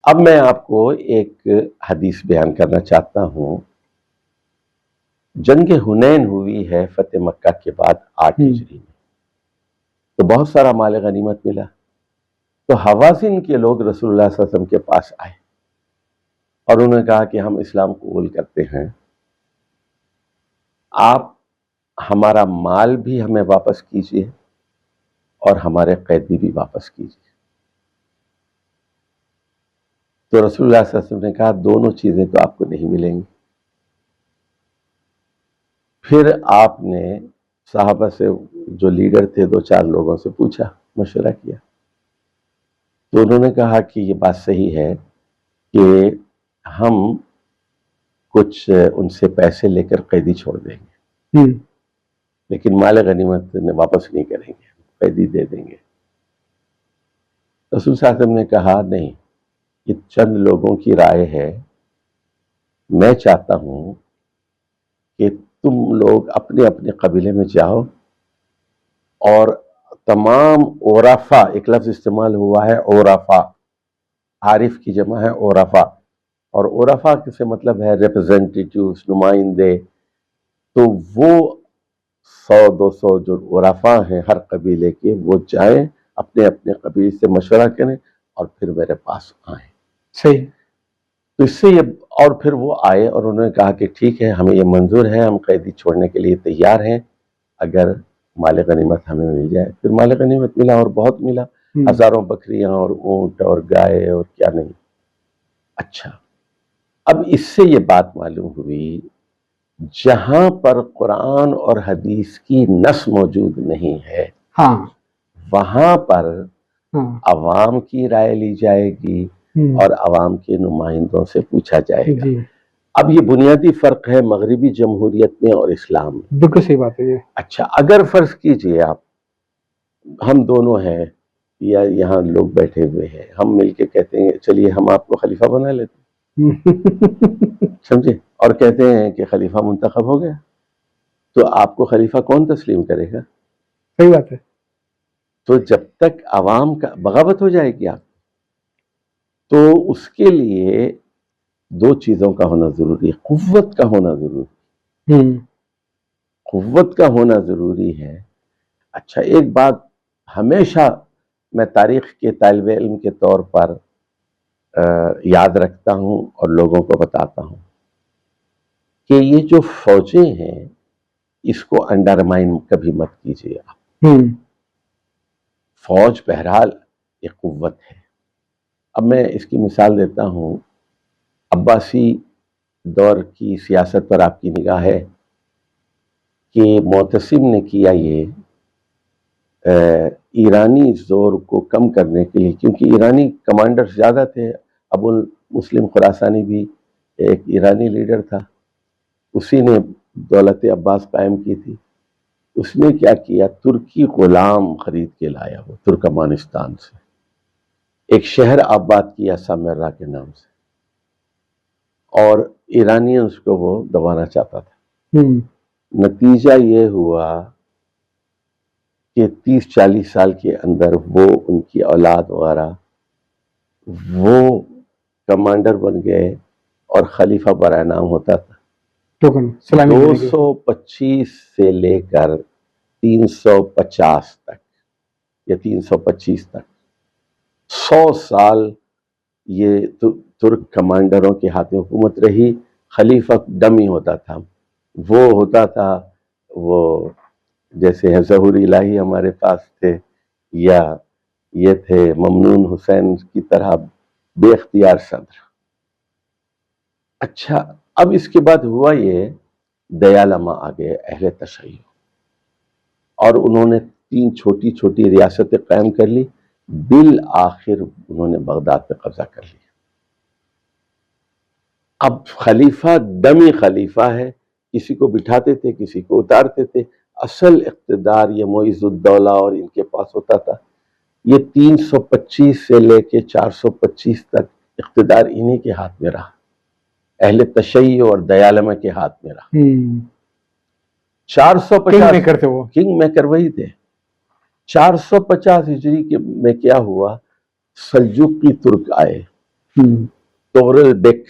اب میں آپ کو ایک حدیث بیان کرنا چاہتا ہوں. جنگ حنین ہوئی ہے فتح مکہ کے بعد 8 ہجری میں. تو بہت سارا مال غنیمت ملا. تو حوازن کے لوگ رسول اللہ صلی اللہ علیہ وسلم کے پاس آئے اور انہوں نے کہا کہ ہم اسلام قبول کرتے ہیں، آپ ہمارا مال بھی ہمیں واپس کیجیے اور ہمارے قیدی بھی واپس کیجیے. تو رسول اللہ صلی اللہ علیہ وسلم نے کہا دونوں چیزیں تو آپ کو نہیں ملیں گی. پھر آپ نے صحابہ سے، جو لیڈر تھے، 2-4 لوگوں سے پوچھا، مشورہ کیا. تو انہوں نے کہا کہ یہ بات صحیح ہے کہ ہم کچھ ان سے پیسے لے کر قیدی چھوڑ دیں گے، لیکن مال غنیمت واپس نہیں کریں گے، قیدی دے دیں گے. رسول صلی اللہ علیہ وسلم نے کہا نہیں، یہ چند لوگوں کی رائے ہے، میں چاہتا ہوں کہ تم لوگ اپنے اپنے قبیلے میں جاؤ اور تمام عرفاء، ایک لفظ استعمال ہوا ہے عرفاء، عارف کی جمع ہے عرفاء، اور عرفاء سے مطلب ہے ریپرزینٹیٹیوز، نمائندے. تو وہ 100-200 جو عرفاء ہیں ہر قبیلے کے، وہ جائیں اپنے اپنے قبیلے سے مشورہ کریں اور پھر میرے پاس آئیں. صحیح. تو اس سے یہ، اور پھر وہ آئے اور انہوں نے کہا کہ ٹھیک ہے، ہمیں یہ منظور ہے، ہم قیدی چھوڑنے کے لیے تیار ہیں اگر مال غنیمت ہمیں مل جائے. پھر مال غنیمت ملا اور بہت ملا، ہزاروں بکریاں اور اونٹ اور گائے اور کیا نہیں. اچھا، اب اس سے یہ بات معلوم ہوئی جہاں پر قرآن اور حدیث کی نص موجود نہیں ہے وہاں پر عوام کی رائے لی جائے گی اور عوام کے نمائندوں سے پوچھا جائے گا. اب یہ بنیادی فرق ہے مغربی جمہوریت میں اور اسلام میں. بالکل صحیح بات ہے. اچھا، اگر فرض کیجئے آپ، ہم دونوں ہیں یا یہاں لوگ بیٹھے ہوئے ہیں، ہم مل کے کہتے ہیں چلیے ہم آپ کو خلیفہ بنا لیتے ہیں، سمجھے، اور کہتے ہیں کہ خلیفہ منتخب ہو گیا، تو آپ کو خلیفہ کون تسلیم کرے گا؟ صحیح بات ہے. تو جب تک عوام کا بغاوت ہو جائے گی آپ، تو اس کے لیے 2 چیزوں کا ہونا ضروری ہے. قوت کا ہونا ضروری، قوت کا ہونا ضروری ہے. اچھا، ایک بات ہمیشہ میں تاریخ کے طالب علم کے طور پر یاد رکھتا ہوں اور لوگوں کو بتاتا ہوں کہ یہ جو فوجیں ہیں اس کو انڈرمائن کبھی مت کیجیے آپ. فوج بہرحال ایک قوت ہے. اب میں اس کی مثال دیتا ہوں. عباسی دور کی سیاست پر آپ کی نگاہ ہے کہ معتصم نے کیا یہ ایرانی زور کو کم کرنے کے لیے، کیونکہ ایرانی کمانڈر زیادہ تھے. ابو مسلم خراسانی بھی ایک ایرانی لیڈر تھا، اسی نے دولت عباس قائم کی تھی. اس نے کیا کیا، ترکی غلام خرید کے لایا، وہ ترکمانستان سے ایک شہر آباد کیا سامرا کے نام سے، اور ایرانیز کو وہ دبانا چاہتا تھا. نتیجہ یہ ہوا کہ 30-40 سال کے اندر وہ، ان کی اولاد وغیرہ، وہ کمانڈر بن گئے اور خلیفہ برائے نام ہوتا تھا. 225 سے لے کر 350 تک یا 325 تک 100 سال یہ ترک کمانڈروں کے ہاتھ میں حکومت رہی. خلیفہ ڈمی ہوتا تھا، وہ ہوتا تھا، وہ جیسے ظہور الہی ہمارے پاس تھے، یا یہ تھے ممنون حسین کی طرح بے اختیار صدر. اچھا، اب اس کے بعد ہوا یہ، دیالمہ آ گئے اہل تشیع، اور انہوں نے 3 چھوٹی چھوٹی ریاستیں قائم کر لی. بالآخر انہوں نے بغداد پہ قبضہ کر لیا. اب خلیفہ ڈمی خلیفہ ہے، کسی کو بٹھاتے تھے کسی کو اتارتے تھے. اصل اقتدار یہ معیز الدولہ اور ان کے پاس ہوتا تھا. یہ 325 سے لے کے 425 تک اقتدار انہی کے ہاتھ میں رہا، اہل تشیع اور دیالمہ کے ہاتھ میں رہا. 450 کنگ میکر وہی تھے. 450 ہجری میں کیا ہوا، سلجوقی ترک آئے تغرل بیک،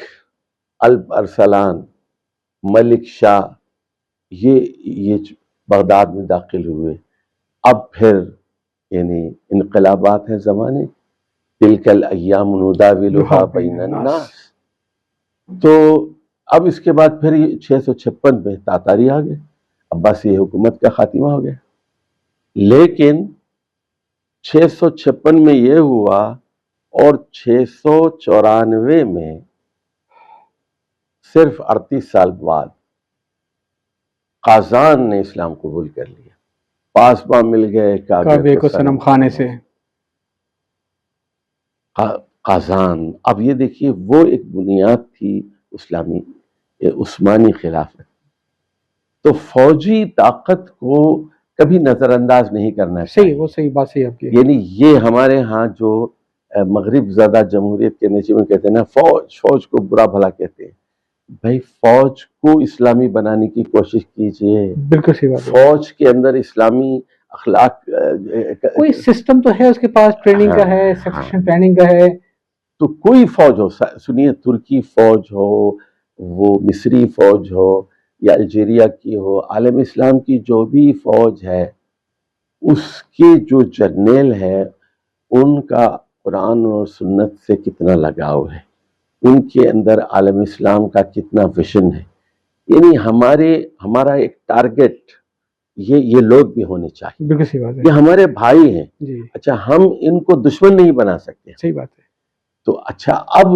الپ ارسلان، ملک شاہ، یہ بغداد میں داخل ہوئے. اب پھر یعنی انقلابات ہیں زمانے، تلک الایام نداولها بین الناس. تو اب اس کے بعد پھر 656 میں تاتاری آ گئے، عباسی حکومت کا خاتمہ ہو گیا. لیکن 656 میں یہ ہوا اور 694 میں صرف 38 سال بعد قازان نے اسلام قبول کر لیا. پاسباں مل گئے کعبے کو صنم خانے سے. قازان، اب یہ دیکھیے وہ ایک بنیاد تھی اسلامی عثمانی خلافت. تو فوجی طاقت کو کبھی نظر انداز نہیں کرنا چاہیے. صحیح، وہ صحیح بات صحیح آپ کی. یعنی یہ ہمارے ہاں جو مغرب زدہ جمہوریت کے نیچے میں کہتے ہیں نا فوج کو برا بھلا کہتے ہیں. بھائی فوج کو اسلامی بنانے کی کوشش کیجئے. بالکل صحیح بات. فوج کے اندر اسلامی اخلاق کوئی سسٹم تو ہے اس کے پاس، ٹریننگ کا ہے، سکسیشن پلاننگ کا ہے. تو کوئی فوج ہو، سنیے ترکی فوج ہو، وہ مصری فوج ہو یا الجیریا کی ہو، عالم اسلام کی جو بھی فوج ہے اس کے جو جرنیل ہے ان کا قرآن اور سنت سے کتنا لگاؤ ہے، ان کے اندر عالم اسلام کا کتنا ویژن ہے. یعنی ہمارا ایک ٹارگٹ یہ لوگ بھی ہونے چاہیے. بالکل صحیح بات ہے. یہ ہمارے بھائی ہیں جی. اچھا ہم ان کو دشمن نہیں بنا سکتے. صحیح بات ہے. تو اچھا اب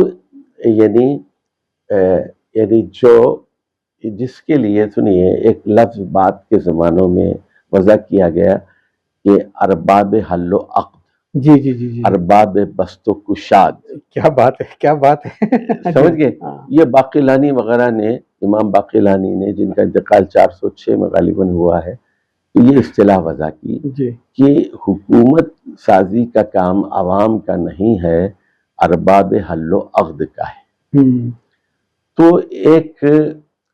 یعنی جو جس کے لیے سنیے ایک لفظ بات کے زمانوں میں وضع کیا گیا کہ ارباب حل و عقد. جی جی جی جی. ارباب بست و کشاد. کیا بات ہے، کیا بات ہے. سمجھ گئے. یہ باقلانی وغیرہ نے، امام باقلانی نے جن کا انتقال 406 میں غالباً ہوا ہے، تو یہ اصطلاح وضع کی کہ حکومت سازی کا کام عوام کا نہیں ہے، ارباب حل و عقد کا ہے. تو ایک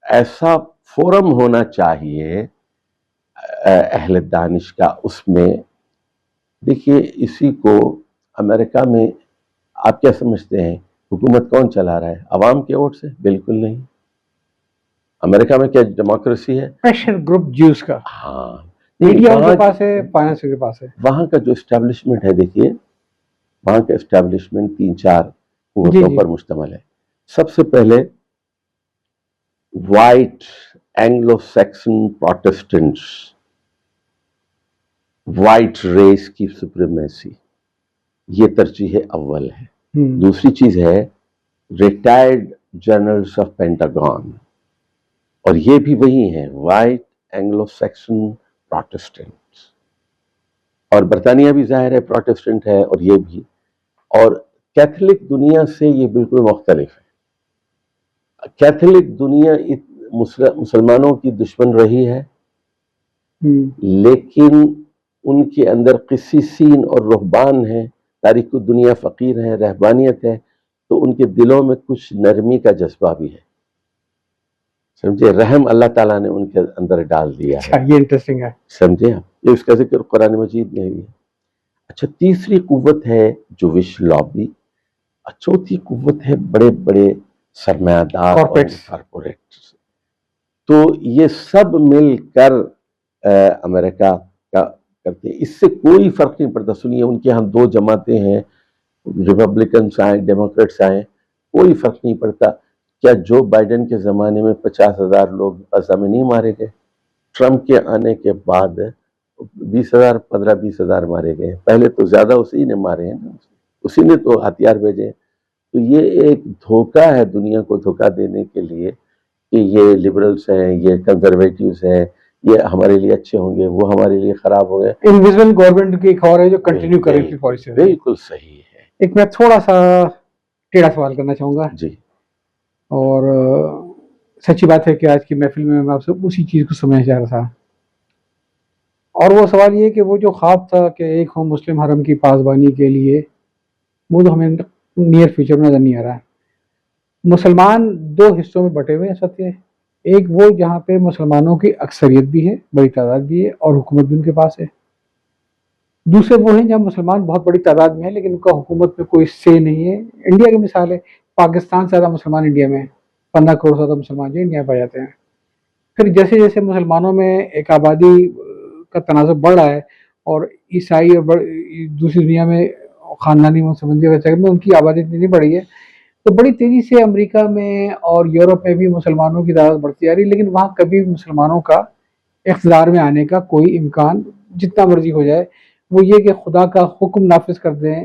ایسا فورم ہونا چاہیے اہل دانش کا. اس میں دیکھیے اسی کو امریکہ میں آپ کیا سمجھتے ہیں حکومت کون چلا رہا ہے؟ عوام کے ووٹ سے؟ بالکل نہیں. امریکہ میں کیا ڈیموکریسی ہے؟ پریشر گروپ جیوز کا. ہاں، میڈیا ان کے پاس ہے، فائنانس کے پاس ہے. وہاں کا جو اسٹیبلشمنٹ ہے، دیکھیے وہاں کا اسٹیبلشمنٹ 3-4 قوتوں پر مشتمل ہے. سب سے پہلے white Anglo Saxon Protestants, white race کی سپریمیسی، یہ ترجیح اول ہے. دوسری چیز ہے ریٹائرڈ جنرلز آف پینٹاگون، اور یہ بھی وہی ہیں وائٹ اینگلو سیکسن پروٹسٹنٹس. اور برطانیہ بھی ظاہر ہے پروٹسٹنٹ ہے، اور یہ بھی. اور کیتھولک دنیا سے یہ بالکل مختلف ہے. کیتھولک دنیا مسلمانوں کی دشمن رہی ہے، لیکن ان کے اندر قسیسین اور رہبان ہیں، تاریخ دنیا فقیر ہیں، رہبانیت ہے، تو ان کے دلوں میں کچھ نرمی کا جذبہ بھی ہے. سمجھے، رحم اللہ تعالیٰ نے ان کے اندر ڈال دیا ہے. یہ انٹرسٹنگ ہے. سمجھے آپ، یہ اس کا ذکر قرآن مجید میں بھی ہے. اچھا تیسری قوت ہے جوش لابی. چوتھی قوت ہے بڑے بڑے سرمایہ دار کارپوریٹس. تو یہ سب مل کر امریکہ کا کرتے ہیں. اس سے کوئی فرق نہیں پڑتا. سنیے ان کے ہاں 2 جماعتیں ہیں، ریپبلکنس آئیں ڈیموکریٹس آئیں، کوئی فرق نہیں پڑتا. کیا جو بائیڈن کے زمانے میں 50,000 لوگ غزہ میں نہیں مارے گئے؟ ٹرمپ کے آنے کے بعد 20,000 15-20,000 مارے گئے. پہلے تو زیادہ اسی نے مارے ہیں نا، اسی نے تو ہتھیار بھیجے. تو یہ ایک دھوکہ ہے دنیا کو دھوکہ دینے کے لیے کہ یہ لبرلز ہیں، یہ کنزرویٹیوز ہیں، یہ ہمارے لیے اچھے ہوں گے، وہ ہمارے لیے خراب ہو گئے. انویزبل گورنمنٹ کی ایک اور ہے جو کنٹینیو کر رہی تھی پالیسی. بالکل صحیح ہے. ایک میں تھوڑا سا ٹیڑھا سوال کرنا چاہوں گا. جی. اور سچی بات ہے کہ آج کی محفل میں آپ سے اسی چیز کو سمجھنا چاہ رہا تھا. اور وہ سوال یہ کہ وہ جو خواب تھا کہ ایک ہو مسلم حرم کی پاسبانی کے لیے، وہ تو ہمیں نیئر فیوچر میں نظر نہیں آ رہا ہے. مسلمان 2 حصوں میں بٹے ہوئے ہیں. سب کے ایک وہ جہاں پہ مسلمانوں کی اکثریت بھی ہے، بڑی تعداد بھی ہے، اور حکومت بھی ان کے پاس ہے. دوسرے وہ ہیں جہاں مسلمان بہت بڑی تعداد میں ہیں لیکن ان کا حکومت میں کوئی سے نہیں ہے. انڈیا کی مثال ہے، پاکستان سے زیادہ مسلمان انڈیا میں ہیں، 15 کروڑ سے زیادہ مسلمان جو انڈیا میں پائے جاتے ہیں. پھر جیسے جیسے مسلمانوں میں ایک آبادی کا تناسب بڑھ رہا ہے اور عیسائی اور دوسری دنیا میں خاندانی منصبندی وغیرہ میں ان کی آبادی اتنی نہیں بڑھی ہے، تو بڑی تیزی سے امریکہ میں اور یورپ میں بھی مسلمانوں کی تعداد بڑھتی جا رہی ہے، لیکن وہاں کبھی بھی مسلمانوں کا اقتدار میں آنے کا کوئی امکان جتنا مرضی ہو جائے، وہ یہ کہ خدا کا حکم نافذ کر دیں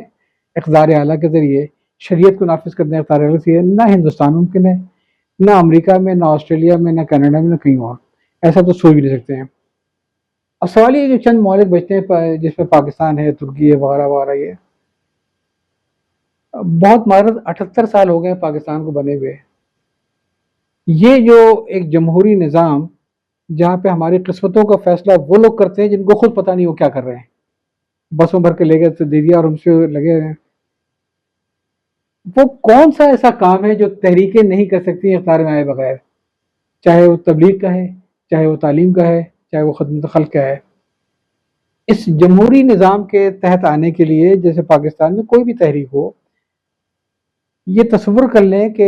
اقتدار اعلیٰ کے ذریعے، شریعت کو نافذ کر دیں اقتدار اعلیٰ کے ذریعے، نہ ہندوستان ممکن ہے، نہ امریکہ میں، نہ آسٹریلیا میں، نہ کینیڈا میں، نہ کہیں اور. ایسا تو سوچ بھی نہیں سکتے ہیں. اب سوال یہ جو چند ممالک بچتے ہیں جس میں پاکستان ہے، ترکی ہے، وغیرہ وغیرہ، یہ بہت معذرت 78 سال ہو گئے پاکستان کو بنے ہوئے. یہ جو ایک جمہوری نظام جہاں پہ ہماری قسمتوں کا فیصلہ وہ لوگ کرتے ہیں جن کو خود پتہ نہیں وہ کیا کر رہے ہیں، بسوں بھر کے لے گئے تو دے دیا اور ہم سے لگے رہے ہیں. وہ کون سا ایسا کام ہے جو تحریکیں نہیں کر سکتی اختیار میں آئے بغیر، چاہے وہ تبلیغ کا ہے، چاہے وہ تعلیم کا ہے، چاہے وہ خدمت خلق کا ہے. اس جمہوری نظام کے تحت آنے کے لیے جیسے پاکستان میں کوئی بھی تحریک ہو، یہ تصور کر لیں کہ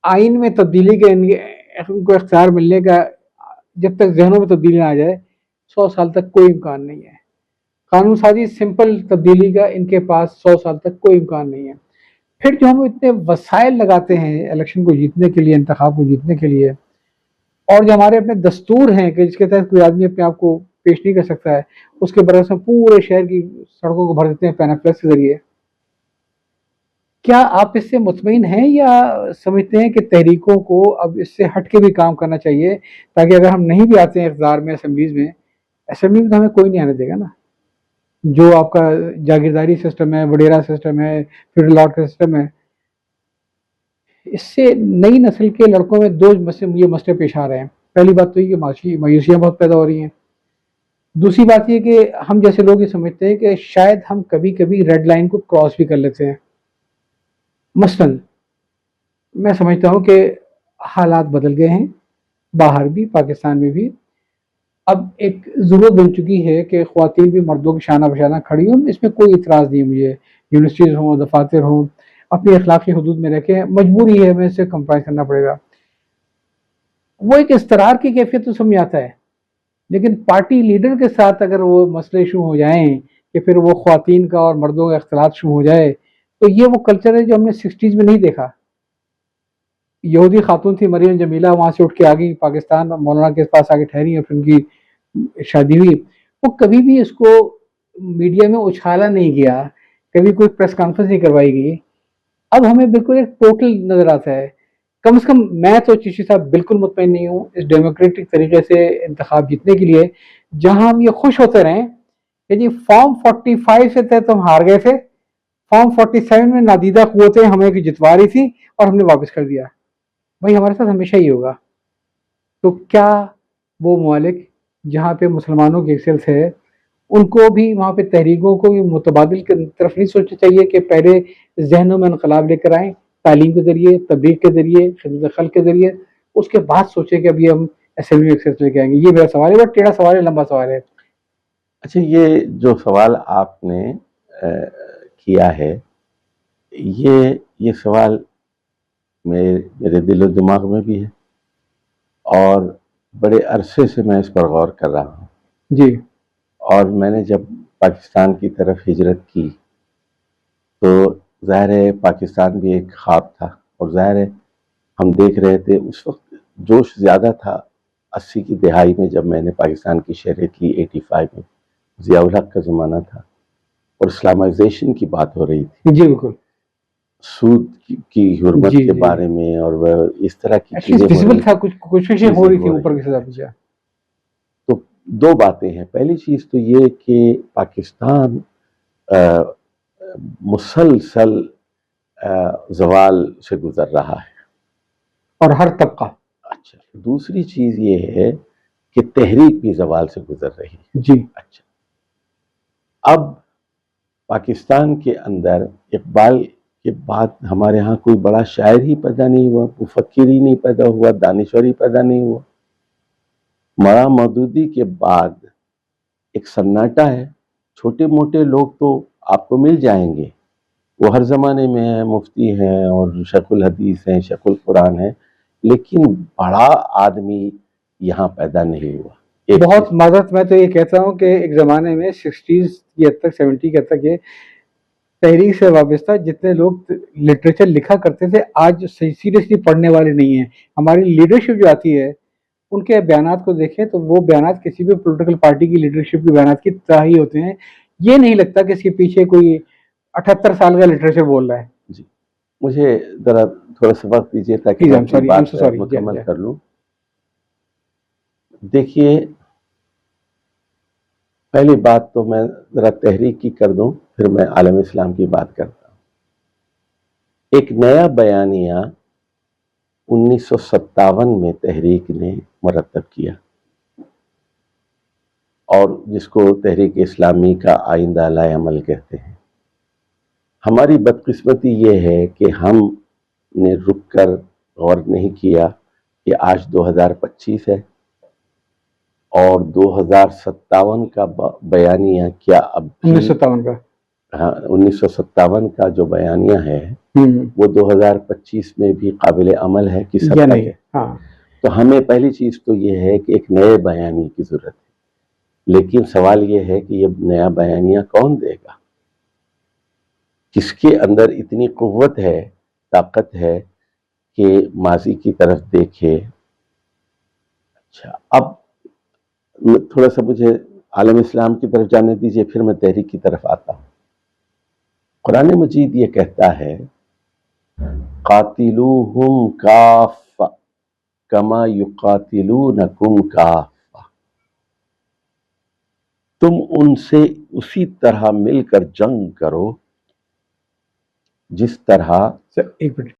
آئین میں تبدیلی کے ان کو اختیار ملنے کا جب تک ذہنوں میں تبدیلی نہ آ جائے 100 سال تک کوئی امکان نہیں ہے. قانون سازی سمپل تبدیلی کا ان کے پاس 100 سال تک کوئی امکان نہیں ہے. پھر جو ہم اتنے وسائل لگاتے ہیں الیکشن کو جیتنے کے لیے، انتخاب کو جیتنے کے لیے، اور جو ہمارے اپنے دستور ہیں کہ جس کے تحت کوئی آدمی اپنے آپ کو پیش نہیں کر سکتا ہے، اس کے برعکس ہم پورے شہر کی سڑکوں کو بھر دیتے ہیں پیناپلیکس کے ذریعے. کیا آپ اس سے مطمئن ہیں یا سمجھتے ہیں کہ تحریکوں کو اب اس سے ہٹ کے بھی کام کرنا چاہیے تاکہ اگر ہم نہیں بھی آتے ہیں اقتدار میں، اسمبلیز میں تو ہمیں کوئی نہیں آنے دے گا نا. جو آپ کا جاگیرداری سسٹم ہے، وڈیرا سسٹم ہے، فیوڈل لاٹ کا سسٹم ہے، اس سے نئی نسل کے لڑکوں میں دو یہ مسئلے پیش آ رہے ہیں. پہلی بات تو یہ کہ مایوسیاں بہت پیدا ہو رہی ہیں. دوسری بات یہ کہ ہم جیسے لوگ یہ سمجھتے ہیں کہ شاید ہم کبھی کبھی ریڈ لائن کو کراس بھی کر لیتے ہیں. مثلا میں سمجھتا ہوں کہ حالات بدل گئے ہیں، باہر بھی، پاکستان میں بھی. اب ایک ضرورت بن چکی ہے کہ خواتین بھی مردوں کی شانہ بشانہ کھڑی ہوں. اس میں کوئی اعتراض نہیں ہے مجھے، یونیورسٹیز ہوں، دفاتر ہوں، اپنی اخلاقی حدود میں رہ کے، مجبوری ہے ہمیں اس سے کمپرائز کرنا پڑے گا. وہ ایک استرار کی کیفیت تو سمجھ آتا ہے، لیکن پارٹی لیڈر کے ساتھ اگر وہ مسئلے شروع ہو جائیں کہ پھر وہ خواتین کا اور مردوں کا اختلاط شروع ہو جائے، تو یہ وہ کلچر ہے جو ہم نے 60s میں نہیں دیکھا. یہودی خاتون تھی مریم جمیلہ، وہاں سے اٹھ کے آ گئی پاکستان، مولانا کے پاس آ کے ٹھہری اور پھر ان کی شادی ہوئی. وہ کبھی بھی اس کو میڈیا میں اچھالا نہیں گیا، کبھی کوئی پریس کانفرنس نہیں کروائی گئی. اب ہمیں بالکل ایک ٹوٹل نظر آتا ہے. کم سے کم میں تو چشتی صاحب بالکل مطمئن نہیں ہوں اس ڈیموکریٹک طریقے سے انتخاب جیتنے کے لیے جہاں ہم یہ خوش ہوتے رہیں کہ جی فارم 45 سے تحت ہم ہار گئے تھے، فارم 47 میں نادیدہ قوتیں ہمیں جتوا رہی تھی اور ہم نے واپس کر دیا. بھائی ہمارے ساتھ ہمیشہ ہی ہوگا. تو کیا وہ ممالک جہاں پہ مسلمانوں کی ایکسلس ہے ان کو بھی وہاں پہ تحریکوں کو بھی متبادل کی طرف نہیں سوچنا چاہیے کہ پہلے ذہنوں میں انقلاب لے کر آئیں تعلیم کے ذریعے، تبلیغ کے ذریعے، خدمت خلق کے ذریعے، اس کے بعد سوچیں کہ ابھی ہم اسمبلی ایکسس لے کے آئیں گے. یہ میرا سوال ہے، بہت ٹیڑھا سوال ہے، لمبا سوال ہے. اچھا، یہ جو سوال آپ نے کیا ہے، یہ سوال میرے دل و دماغ میں بھی ہے اور بڑے عرصے سے میں اس پر غور کر رہا ہوں. جی. اور میں نے جب پاکستان کی طرف ہجرت کی تو ظاہر ہے پاکستان بھی ایک خواب تھا، اور ظاہر ہے ہم دیکھ رہے تھے اس وقت جوش زیادہ تھا 80 کی دہائی میں جب میں نے پاکستان کی شہریت لی 85 میں. ضیاء الحق کا زمانہ تھا اور اسلامائزیشن کی بات ہو رہی تھی. جی بالکل. سود کی حرمت کے بارے میں اور وہ اس طرح کی چیزیں ویزیبل تھا، کچھ چیزیں ہو رہی تھی اوپر کی سطح پہ. تو دو باتیں ہیں. پہلی چیز تو یہ کہ پاکستان مسلسل زوال سے گزر رہا ہے اور ہر طبقہ. اچھا، دوسری چیز یہ ہے کہ تحریک بھی زوال سے گزر رہی ہے. جی. اچھا، اب پاکستان کے اندر اقبال کے بعد ہمارے ہاں کوئی بڑا شاعر ہی پیدا نہیں ہوا، مفکر ہی نہیں پیدا ہوا، دانشور ہی پیدا نہیں ہوا. مولانا مودودی کے بعد ایک سناٹا ہے چھوٹے موٹے لوگ تو آپ کو مل جائیں گے، وہ ہر زمانے میں ہیں، مفتی ہیں اور شیخ الحدیث ہیں، شیخ القرآن ہیں، لیکن بڑا آدمی یہاں پیدا نہیں ہوا۔ بہت معذرت، میں تو یہ کہتا ہوں کہ ایک زمانے میں 60s کی حد تک 70 کی حد تک یہ تحریک سے وابستہ جتنے لوگ لٹریچر لکھا کرتے تھے آج سیریسلی پڑھنے والے نہیں ہیں۔ ہماری لیڈرشپ جو آتی ہے ان کے بیانات کو دیکھیں تو وہ بیانات کسی بھی پولیٹیکل پارٹی کی لیڈرشپ کے بیانات کی طرح ہی ہوتے ہیں۔ یہ نہیں لگتا کہ اس کے پیچھے کوئی 78 سال کا لٹریچر بول رہا ہے۔ جی، مجھے ذرا تھوڑا سا وقت دیجیے تاکہ میں اپنی بات مکمل کر لوں۔ دیکھیے، پہلی بات تو میں ذرا تحریک کی کر دوں، پھر میں عالم اسلام کی بات کرتا ہوں۔ ایک نیا بیانیہ 1957 میں تحریک نے مرتب کیا، اور جس کو تحریک اسلامی کا آئندہ لائے عمل کہتے ہیں۔ ہماری بدقسمتی یہ ہے کہ ہم نے رک کر غور نہیں کیا کہ آج 2025 ہے اور 2057 کا بیانیہ کیا اب 1957 کا 1957 کا جو بیانیہ ہے وہ 2025 میں بھی قابل عمل ہے کہ سب نہیں ہے۔ تو ہمیں پہلی چیز تو یہ ہے کہ ایک نئے بیانیے کی ضرورت ہے، لیکن سوال یہ ہے کہ یہ نیا بیانیہ کون دے گا، کس کے اندر اتنی قوت ہے، طاقت ہے کہ ماضی کی طرف دیکھے۔ اچھا، اب تھوڑا سا مجھے عالم اسلام کی طرف جانے دیجئے، پھر میں تحریک کی طرف آتا ہوں۔ قرآن مجید یہ کہتا ہے قاتلوہم کافہ کما یقاتلونکم کافہ، تم ان سے اسی طرح مل کر جنگ کرو جس طرح ایک منٹ